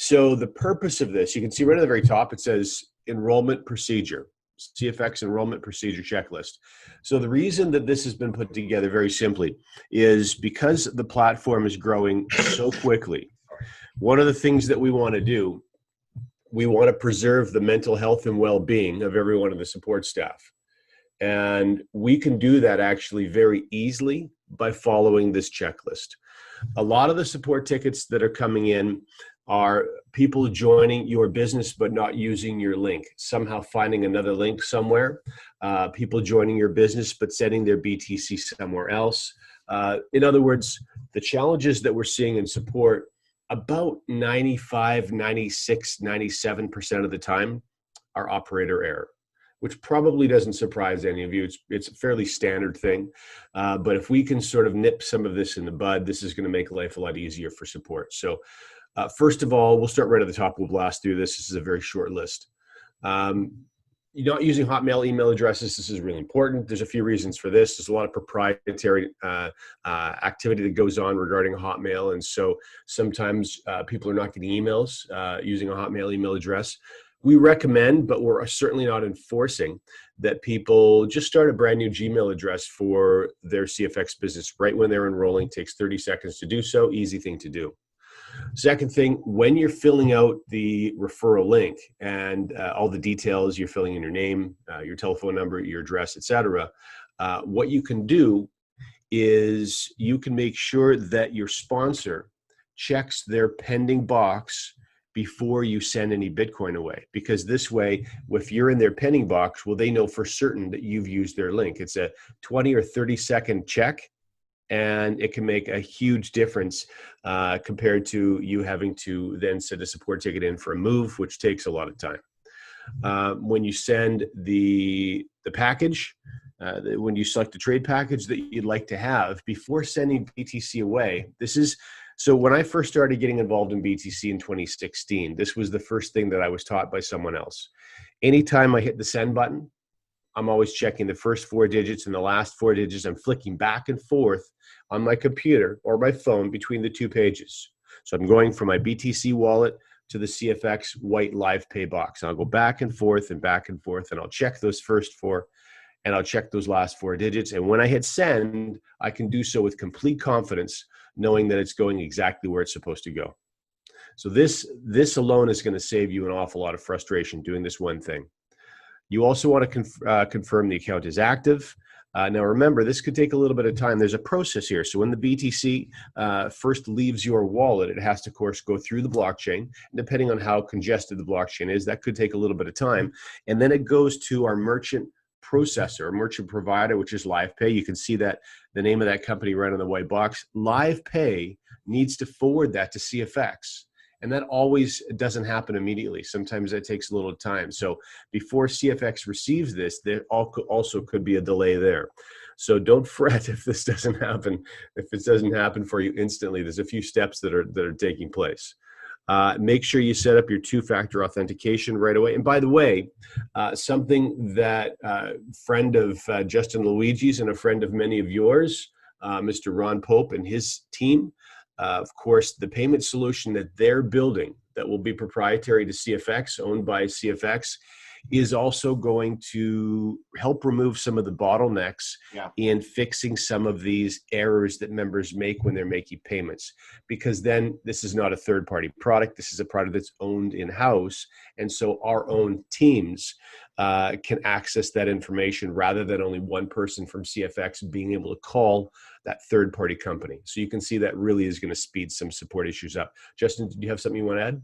So the purpose of this, you can see right at the very top, it says enrollment procedure, CFX enrollment procedure checklist. So the reason that this has been put together very simply is because the platform is growing so quickly. One of the things that we want to do, we want to preserve the mental health and well-being of every one of the support staff. And we can do that actually very easily by following this checklist. A lot of the support tickets that are coming in are people joining your business but not using your link, somehow finding another link somewhere, people joining your business but setting their BTC somewhere else. In other words, the challenges that we're seeing in support, about 95, 96, 97% of the time are operator error, which probably doesn't surprise any of you. It's a fairly standard thing. But if we can sort of nip some of this in the bud, this is going to make life a lot easier for support. So first of all, we'll start right at the top. We'll blast through this. This is a very short list. You're not using Hotmail email addresses. This is really important. There's a few reasons for this. There's a lot of proprietary activity that goes on regarding Hotmail. And so sometimes people are not getting emails using a Hotmail email address. We recommend, but we're certainly not enforcing, that people just start a brand new Gmail address for their CFX business right when they're enrolling. It takes 30 seconds to do so. Easy thing to do. Second thing, when you're filling out the referral link and all the details, you're filling in your name, your telephone number, your address, etc. What you can do is you can make sure that your sponsor checks their pending box before you send any Bitcoin away, because this way, if you're in their pending box, well, they know for certain that you've used their link. It's a 20 or 30-second check, and it can make a huge difference compared to you having to then send a support ticket in for a move, which takes a lot of time. When you send the package, when you select the trade package that you'd like to have, before sending BTC away, so when I first started getting involved in BTC in 2016, this was the first thing that I was taught by someone else. Anytime I hit the send button, I'm always checking the first 4 digits and the last 4 digits. I'm flicking back and forth on my computer or my phone between the 2 pages. So I'm going from my BTC wallet to the CFX white live pay box. And I'll go back and forth, and I'll check those first 4, and I'll check those last 4 digits. And when I hit send, I can do so with complete confidence, knowing that it's going exactly where it's supposed to go. So this alone is going to save you an awful lot of frustration doing this one thing. You also want to confirm the account is active. Now remember, this could take a little bit of time. There's a process here. So when the BTC first leaves your wallet, it has to, of course, go through the blockchain. And depending on how congested the blockchain is, that could take a little bit of time. And then it goes to our merchant processor, merchant provider, which is LivePay. You can see that the name of that company right on the white box. LivePay needs to forward that to CFX. And that always doesn't happen immediately. Sometimes that takes a little time. So before CFX receives this, there also could be a delay there. So don't fret if this doesn't happen. If it doesn't happen for you instantly, there's a few steps that are taking place. Make sure you set up your 2-factor authentication right away. And by the way, something that friend of Justin Luigi's and a friend of many of yours, Mr. Ron Pope and his team, of course, the payment solution that they're building that will be proprietary to CFX, owned by CFX, is also going to help remove some of the bottlenecks in fixing some of these errors that members make when they're making payments. Because then this is not a third-party product. This is a product that's owned in-house. And so our own teams can access that information rather than only one person from CFX being able to call that third-party company. So you can see that really is going to speed some support issues up. Justin, do you have something you want to add?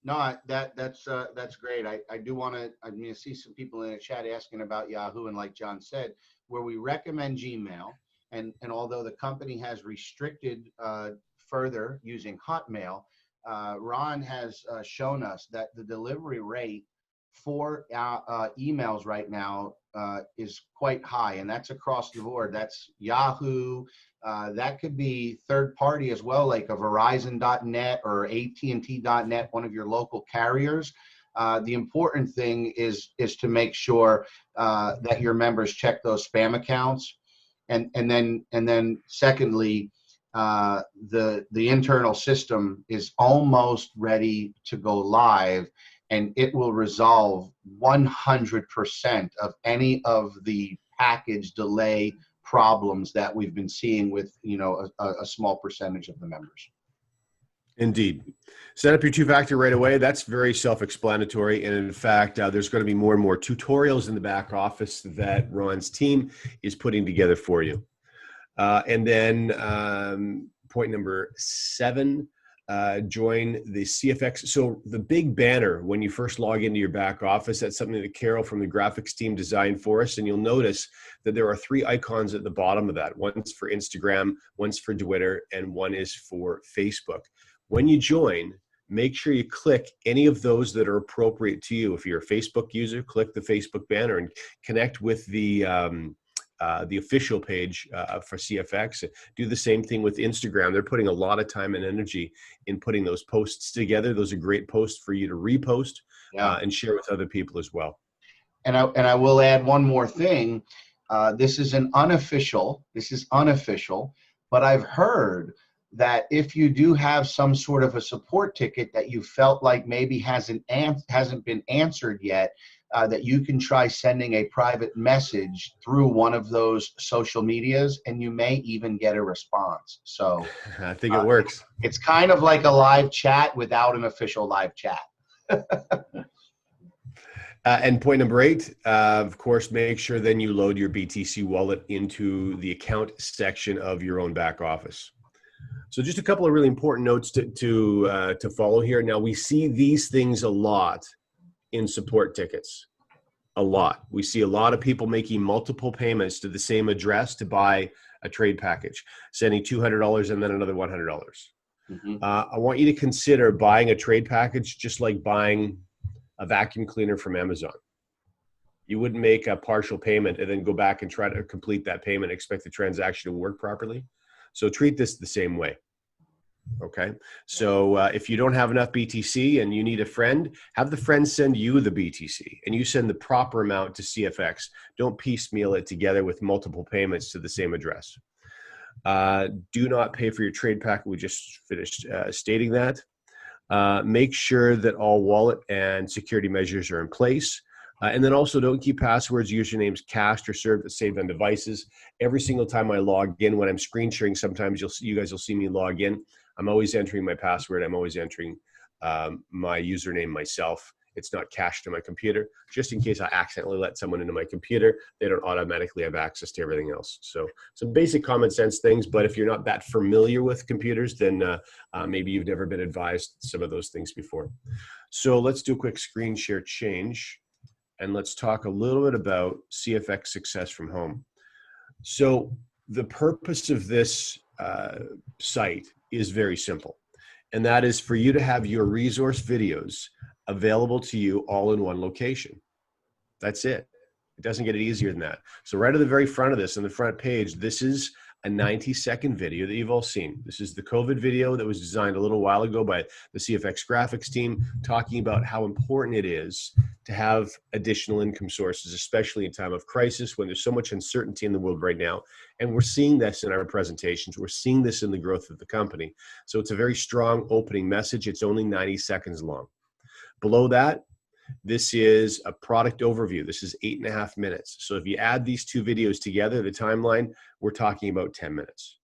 No, that's great. I do want to, I see some people in the chat asking about Yahoo, and like John said, where we recommend Gmail, and although the company has restricted further using Hotmail, Ron has shown us that the delivery rate for emails right now is quite high, and that's across the board. That's Yahoo. That could be third party as well, like a Verizon.net or AT&T.net, one of your local carriers. The important thing is to make sure that your members check those spam accounts, and then secondly, the internal system is almost ready to go live, and it will resolve 100% of any of the package delay problems that we've been seeing with a small percentage of the members. Indeed. Set up your two-factor right away. That's very self-explanatory. And in fact, there's going to be more and more tutorials in the back office that Ron's team is putting together for you. And then point number 7, join the CFX. So the big banner when you first log into your back office, that's something that Carol from the graphics team designed for us. And you'll notice that there are 3 icons at the bottom of that. One's for Instagram, one's for Twitter, and one is for Facebook. When you join, make sure you click any of those that are appropriate to you. If you're a Facebook user, click the Facebook banner and connect with the official page for CFX. Do the same thing with Instagram. They're putting a lot of time and energy in putting those posts together. Those are great posts for you to repost and share with other people as well. And I will add one more thing. This is unofficial, but I've heard that if you do have some sort of a support ticket that you felt like maybe hasn't been answered yet, that you can try sending a private message through one of those social medias, and you may even get a response. So I think it works. It's kind of like a live chat without an official live chat. And point number 8, of course, make sure then you load your BTC wallet into the account section of your own back office. So just a couple of really important notes to follow here. Now, we see these things a lot in support tickets. A lot. We see a lot of people making multiple payments to the same address to buy a trade package, sending $200 and then another $100. Mm-hmm. I want you to consider buying a trade package just like buying a vacuum cleaner from Amazon. You wouldn't make a partial payment and then go back and try to complete that payment, expect the transaction to work properly. So treat this the same way. Okay. So if you don't have enough BTC and you need a friend, have the friend send you the BTC and you send the proper amount to CFX. Don't piecemeal it together with multiple payments to the same address. Do not pay for your trade packet. We just finished stating that. Make sure that all wallet and security measures are in place. And then also don't keep passwords, usernames cached or saved on devices. Every single time I log in, when I'm screen sharing, sometimes you guys will see me log in. I'm always entering my password. I'm always entering my username myself. It's not cached to my computer, just in case I accidentally let someone into my computer. They don't automatically have access to everything else. So some basic common sense things, but if you're not that familiar with computers, then maybe you've never been advised some of those things before. So let's do a quick screen share change. And let's talk a little bit about CFX Success from Home. So the purpose of this site is very simple, and that is for you to have your resource videos available to you all in one location. That's it. It doesn't get any easier than that. So right at the very front of this, on the front page, this is a 90-second video that you've all seen. This is the COVID video that was designed a little while ago by the CFX graphics team, talking about how important it is to have additional income sources, especially in time of crisis when there's so much uncertainty in the world right now. And we're seeing this in our presentations. We're seeing this in the growth of the company. So it's a very strong opening message. It's only 90 seconds long. Below that, this is a product overview. This is 8.5 minutes. So if you add these two videos together, the timeline, we're talking about 10 minutes.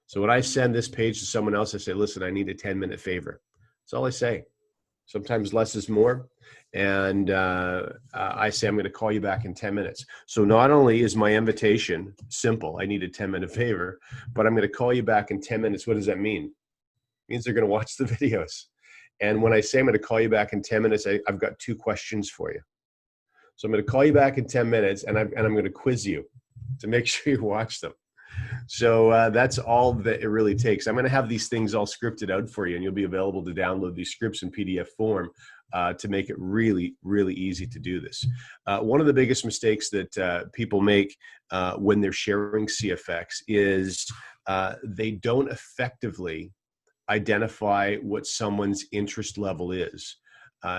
So when I send this page to someone else, I say, listen, I need a 10-minute favor. That's all I say. Sometimes less is more. And I say, I'm going to call you back in 10 minutes. So not only is my invitation simple, I need a 10-minute favor, but I'm going to call you back in 10 minutes. What does that mean? It means they're going to watch the videos. And when I say I'm going to call you back in 10 minutes, I've got 2 questions for you. So I'm going to call you back in 10 minutes, and I'm going to quiz you to make sure you watch them. So that's all that it really takes. I'm going to have these things all scripted out for you, and you'll be available to download these scripts in PDF form to make it really, really easy to do this. One of the biggest mistakes that people make when they're sharing CFX is they don't effectively identify what someone's interest level is.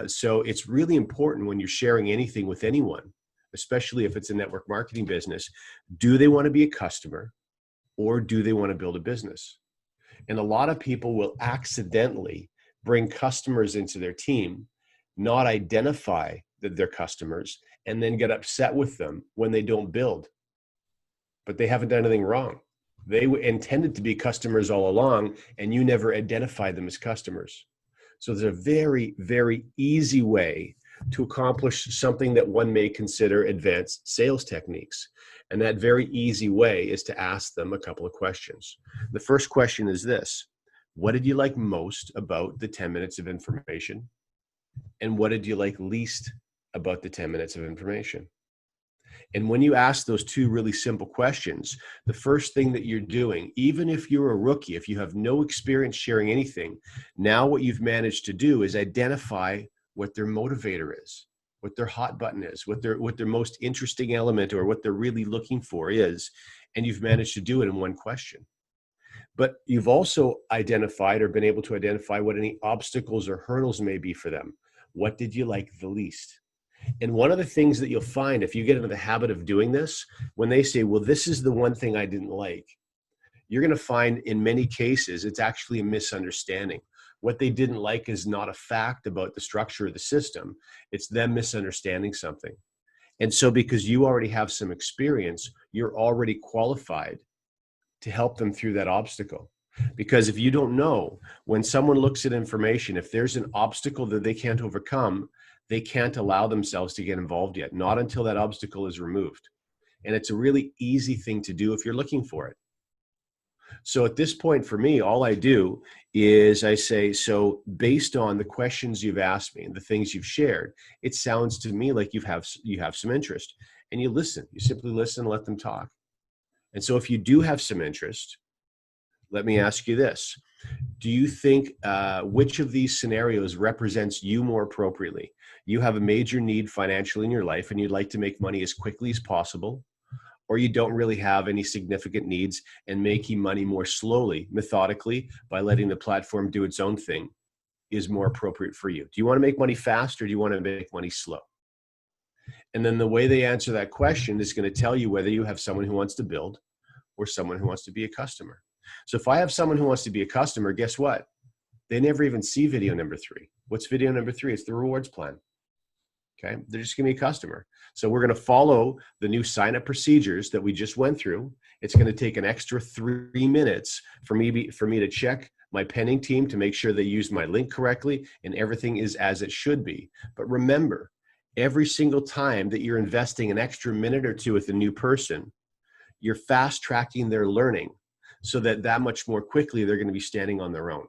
So it's really important when you're sharing anything with anyone, especially if it's a network marketing business, do they want to be a customer or do they want to build a business? And a lot of people will accidentally bring customers into their team, not identify that they're customers, and then get upset with them when they don't build. But they haven't done anything wrong. They intended to be customers all along, and you never identified them as customers. So there's a very, very easy way to accomplish something that one may consider advanced sales techniques. And that very easy way is to ask them a couple of questions. The first question is this: what did you like most about the 10 minutes of information? And what did you like least about the 10 minutes of information? And when you ask those two really simple questions, the first thing that you're doing, even if you're a rookie, if you have no experience sharing anything, now what you've managed to do is identify what their motivator is, what their hot button is, what their most interesting element or what they're really looking for is, and you've managed to do it in one question. But you've also identified or been able to identify what any obstacles or hurdles may be for them. What did you like the least? And one of the things that you'll find if you get into the habit of doing this, when they say, well, this is the one thing I didn't like, you're going to find in many cases, it's actually a misunderstanding. What they didn't like is not a fact about the structure of the system. It's them misunderstanding something. And so because you already have some experience, you're already qualified to help them through that obstacle. Because if you don't know, when someone looks at information, if there's an obstacle that they can't overcome, they can't allow themselves to get involved yet, not until that obstacle is removed. And it's a really easy thing to do if you're looking for it. So at this point for me, all I do is I say, so based on the questions you've asked me and the things you've shared, it sounds to me like you have some interest, and you listen. You simply listen, let them talk. And so if you do have some interest, let me ask you this. Do you think which of these scenarios represents you more appropriately? You have a major need financially in your life and you'd like to make money as quickly as possible, or you don't really have any significant needs and making money more slowly, methodically, by letting the platform do its own thing is more appropriate for you? Do you want to make money fast or do you want to make money slow? And then the way they answer that question is going to tell you whether you have someone who wants to build or someone who wants to be a customer. So if I have someone who wants to be a customer, guess what? They never even see video number 3. What's video number 3? It's the rewards plan. Okay, they're just going to be a customer. So we're going to follow the new sign-up procedures that we just went through. It's going to take an extra 3 minutes for me to check my pending team to make sure they use my link correctly and everything is as it should be. But remember, every single time that you're investing an extra minute or two with a new person, you're fast-tracking their learning so that much more quickly they're going to be standing on their own.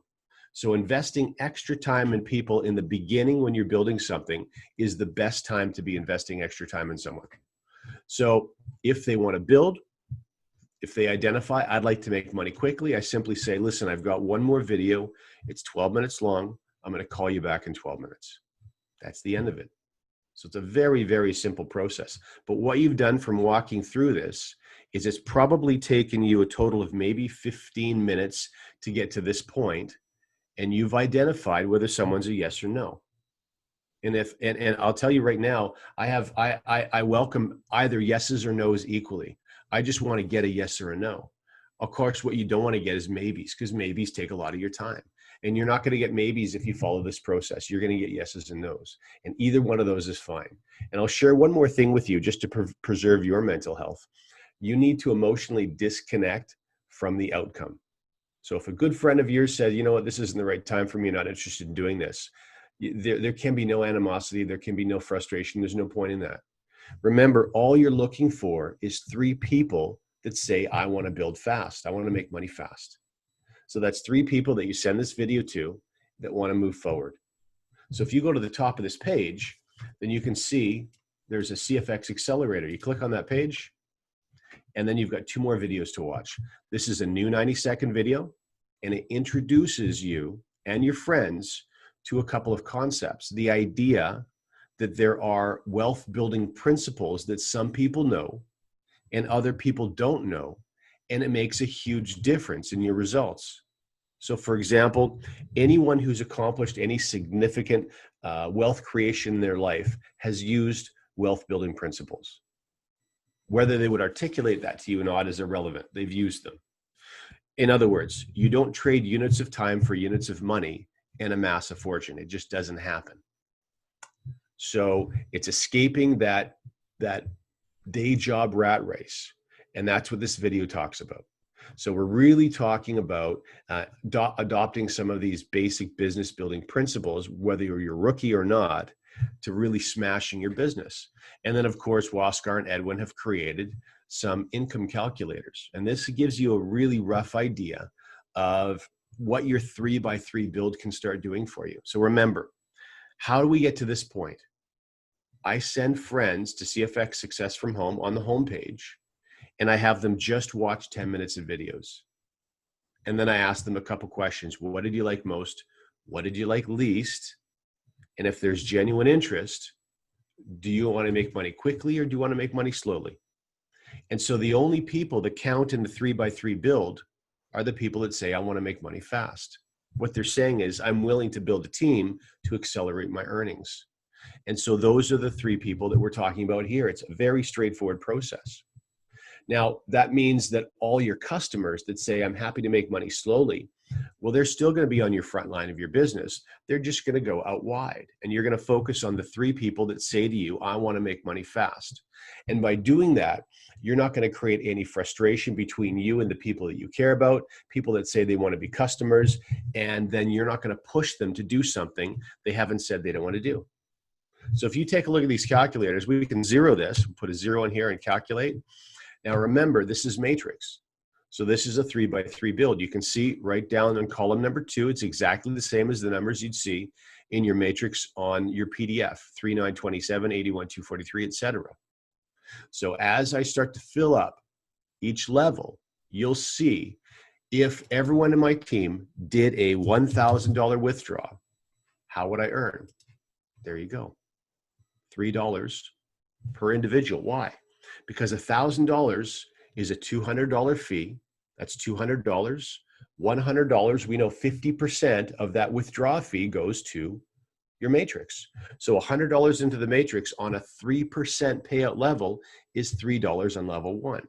So investing extra time in people in the beginning when you're building something is the best time to be investing extra time in someone. So if they want to build, if they identify, I'd like to make money quickly, I simply say, listen, I've got one more video. It's 12 minutes long. I'm going to call you back in 12 minutes. That's the end of it. So it's a very, very simple process. But what you've done from walking through this is it's probably taken you a total of maybe 15 minutes to get to this point, and you've identified whether someone's a yes or no. And I'll tell you right now, I welcome either yeses or nos equally. I just want to get a yes or a no. Of course, what you don't want to get is maybes, because maybes take a lot of your time. And you're not going to get maybes if you follow this process. You're going to get yeses and nos. And either one of those is fine. And I'll share one more thing with you just to preserve your mental health. You need to emotionally disconnect from the outcome. So if a good friend of yours said, you know what, this isn't the right time for me, I'm not interested in doing this, there can be no animosity, there can be no frustration, there's no point in that. Remember, all you're looking for is 3 people that say, I want to build fast, I want to make money fast. So that's 3 people that you send this video to that want to move forward. So if you go to the top of this page, then you can see there's a CFX accelerator. You click on that page, and then you've got 2 more videos to watch. This is a new 90-second video, and it introduces you and your friends to a couple of concepts. The idea that there are wealth building principles that some people know and other people don't know, and it makes a huge difference in your results. So for example, anyone who's accomplished any significant wealth creation in their life has used wealth building principles. Whether they would articulate that to you or not is irrelevant. They've used them. In other words, you don't trade units of time for units of money and amass a fortune. It just doesn't happen. So it's escaping that day job rat race. And that's what this video talks about. So we're really talking about adopting some of these basic business building principles, whether you're a rookie or not, to really smashing your business. And then, of course, Waskar and Edwin have created some income calculators. And this gives you a really rough idea of what your 3x3 build can start doing for you. So remember, how do we get to this point? I send friends to CFX Success from Home on the homepage, and I have them just watch 10 minutes of videos. And then I ask them a couple questions. Well, what did you like most? What did you like least? And if there's genuine interest, do you want to make money quickly or do you want to make money slowly? And so the only people that count in the 3x3 build are the people that say, I want to make money fast. What they're saying is, I'm willing to build a team to accelerate my earnings. And so those are the three people that we're talking about here. It's a very straightforward process. Now, that means that all your customers that say, I'm happy to make money slowly, well, they're still going to be on your front line of your business. They're just going to go out wide. And you're going to focus on the three people that say to you, I want to make money fast. And by doing that, you're not going to create any frustration between you and the people that you care about, people that say they want to be customers, and then you're not going to push them to do something they haven't said they don't want to do. So if you take a look at these calculators, we can zero this, put a 0 in here and calculate. Now remember, this is matrix. So this is a 3x3 build. You can see right down in column number 2, it's exactly the same as the numbers you'd see in your matrix on your PDF, 3, 9, 27, 81, 243, etc. So as I start to fill up each level, you'll see if everyone in my team did a $1,000 withdraw, how would I earn? There you go. $3 per individual. Why? Because $1,000 is a $200 fee. That's $200. $100, we know 50% of that withdrawal fee goes to your matrix. So $100 into the matrix on a 3% payout level is $3 on level 1.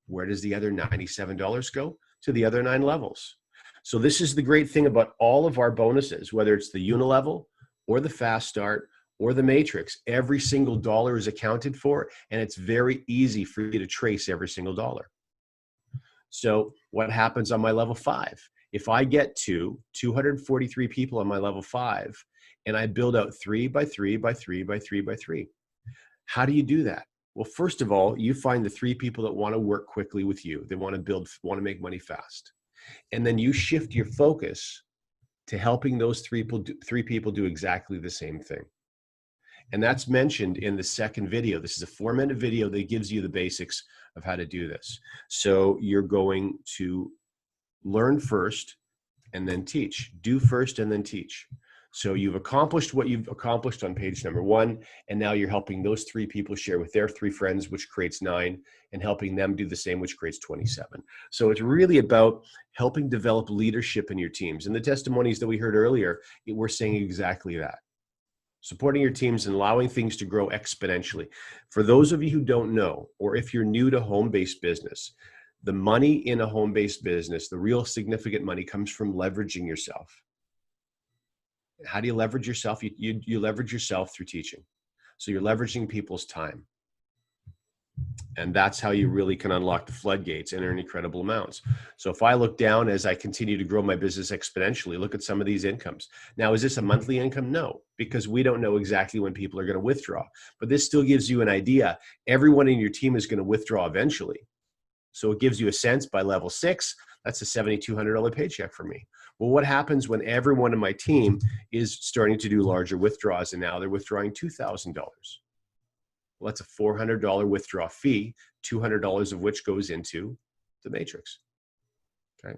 Where does the other $97 go? To the other 9 levels. So this is the great thing about all of our bonuses, whether it's the unilevel or the fast start or the matrix. Every single dollar is accounted for, and it's very easy for you to trace every single dollar. So what happens on my level 5? If I get to 243 people on my level 5, and I build out 3x3x3x3x3, how do you do that? Well, first of all, you find the 3 people that want to work quickly with you. They want to make money fast. And then you shift your focus to helping those 3 people do exactly the same thing. And that's mentioned in the second video. This is a 4-minute video that gives you the basics of how to do this. So you're going to learn first and then teach. Do first and then teach. So you've accomplished what you've accomplished on page number 1, and now you're helping those 3 people share with their 3 friends, which creates 9, and helping them do the same, which creates 27. So it's really about helping develop leadership in your teams. And the testimonies that we heard earlier, we're saying exactly that. Supporting your teams and allowing things to grow exponentially. For those of you who don't know, or if you're new to home-based business, the money in a home-based business, the real significant money comes from leveraging yourself. How do you leverage yourself? You leverage yourself through teaching. So you're leveraging people's time. And that's how you really can unlock the floodgates and earn incredible amounts. So if I look down as I continue to grow my business exponentially, look at some of these incomes. Now, is this a monthly income? No, because we don't know exactly when people are going to withdraw. But this still gives you an idea. Everyone in your team is going to withdraw eventually. So it gives you a sense by level 6, that's a $7,200 paycheck for me. Well, what happens when everyone in my team is starting to do larger withdrawals and now they're withdrawing $2,000? Well, that's a $400 withdrawal fee, $200 of which goes into the matrix. Okay.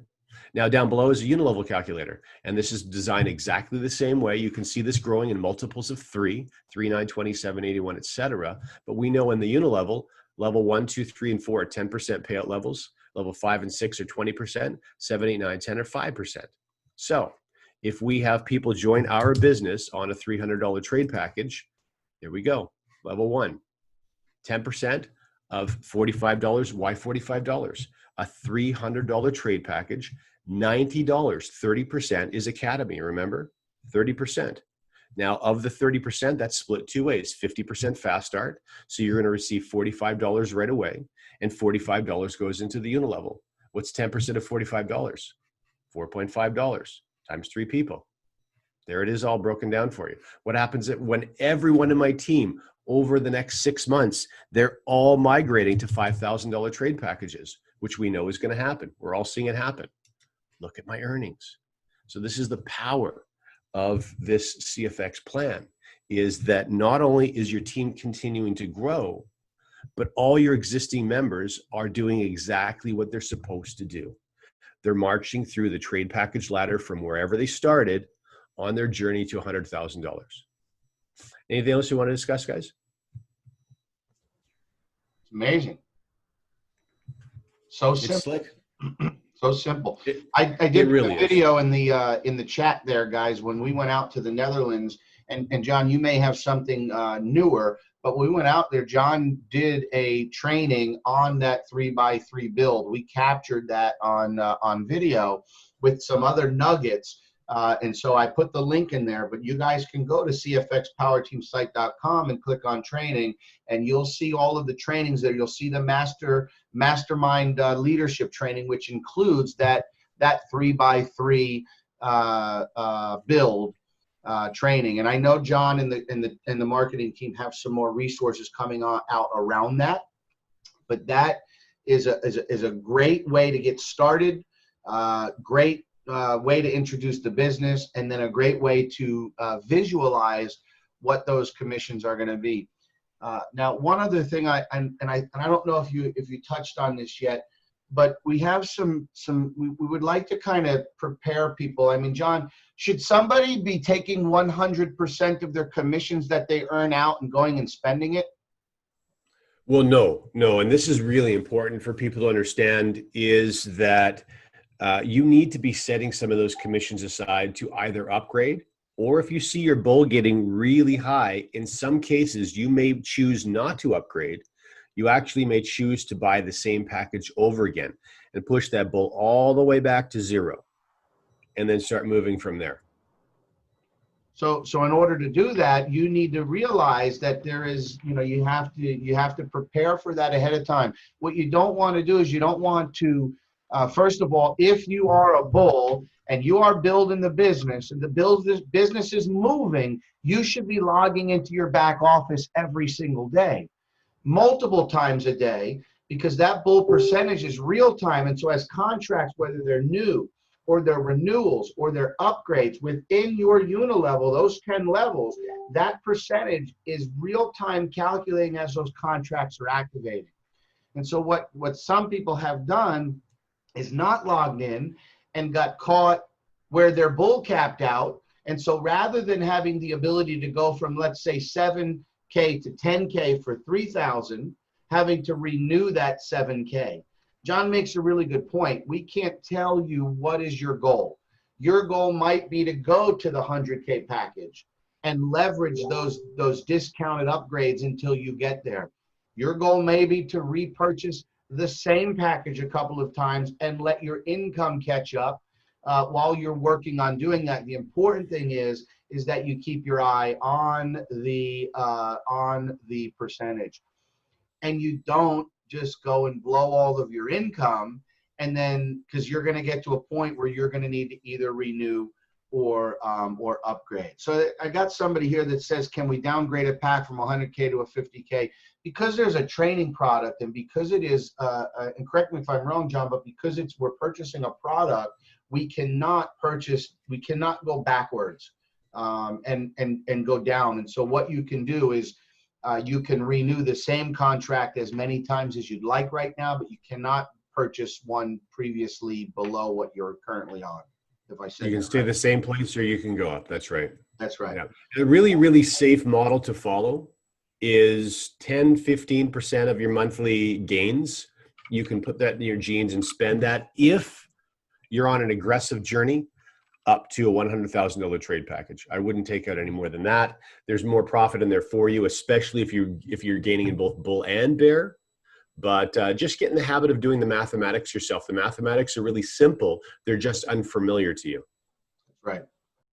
Now down below is a unilevel calculator, and this is designed exactly the same way. You can see this growing in multiples of 3, 3, 9, 27, 81, etc. But we know in the unilevel, level 1, 2, 3, and 4 are 10% payout levels. Level 5 and 6 are 20%, 7, 8, 9, 10 are 5%. So if we have people join our business on a $300 trade package, there we go. Level 1, 10% of $45. Why $45? A $300 trade package, $90, 30% is Academy, remember? 30%. Now, of the 30%, that's split two ways, 50% fast start. So you're going to receive $45 right away, and $45 goes into the unilevel. What's 10% of $45? $4.5 times 3 people. There it is, all broken down for you. What happens when everyone in my team over the next 6 months, they're all migrating to $5,000 trade packages, which we know is going to happen. We're all seeing it happen. Look at my earnings. So this is the power of this CFX plan, is that not only is your team continuing to grow, but all your existing members are doing exactly what they're supposed to do. They're marching through the trade package ladder from wherever they started on their journey to $100,000. Anything else you want to discuss, guys? It's amazing. So simple. It's slick. So simple. I did really a video in the chat there, guys, when we went out to the Netherlands. And John, you may have something newer, but when we went out there, John did a training on that 3x3 build. We captured that on video with some other nuggets. And so I put the link in there, but you guys can go to cfxpowerteamsite.com and click on training, and you'll see all of the trainings there. You'll see the mastermind leadership training, which includes that 3x3 build training. And I know John and the marketing team have some more resources coming out around that, but that is a great way to get started. Great way to introduce the business, and then a great way to visualize what those commissions are going to be. Now, one other thing, I don't know if you touched on this yet, but we have we would like to kind of prepare people. I mean, John, should somebody be taking 100% of their commissions that they earn out and going and spending it? Well, no, and this is really important for people to understand, is that you need to be setting some of those commissions aside to either upgrade, or if you see your bull getting really high, in some cases, you may choose not to upgrade. You actually may choose to buy the same package over again and push that bull all the way back to 0 and then start moving from there. So in order to do that, you need to realize that there is, you have to prepare for that ahead of time. What you don't want to do is you don't want to first of all, if you are a bull and you are building the business and the business is moving, you should be logging into your back office every single day, multiple times a day, because that bull percentage is real time. And so as contracts, whether they're new or they're renewals or they're upgrades within your unilevel, those 10 levels, that percentage is real time calculating as those contracts are activating. And so what some people have done is not logged in and got caught where they're bull capped out. And so rather than having the ability to go from, let's say, 7K to 10K for 3,000, having to renew that 7K. John makes a really good point. We can't tell you what is your goal. Your goal might be to go to the 100K package and leverage those discounted upgrades until you get there. Your goal may be to repurchase the same package a couple of times and let your income catch up while you're working on doing that. The important thing is that you keep your eye on the percentage, and you don't just go and blow all of your income, and then, because you're going to get to a point where you're going to need to either renew or upgrade. So I got somebody here that says, can we downgrade a pack from 100K to a 50K? Because there's a training product, and because it is, and correct me if I'm wrong, John, but because we're purchasing a product, we cannot go backwards and go down. And so what you can do is you can renew the same contract as many times as you'd like right now, but you cannot purchase one previously below what you're currently on. If I say you can stay the same place or you can go up. That's right. That's right. Yeah. A really, really safe model to follow is 10-15% of your monthly gains you can put that in your jeans and spend that if you're on an aggressive journey up to a $100,000 trade package. I wouldn't take out any more than that. There's more profit in there for you, especially if you're gaining in both bull and bear. But just get in the habit of doing the mathematics yourself. The mathematics are really simple. They're just unfamiliar to you. Right.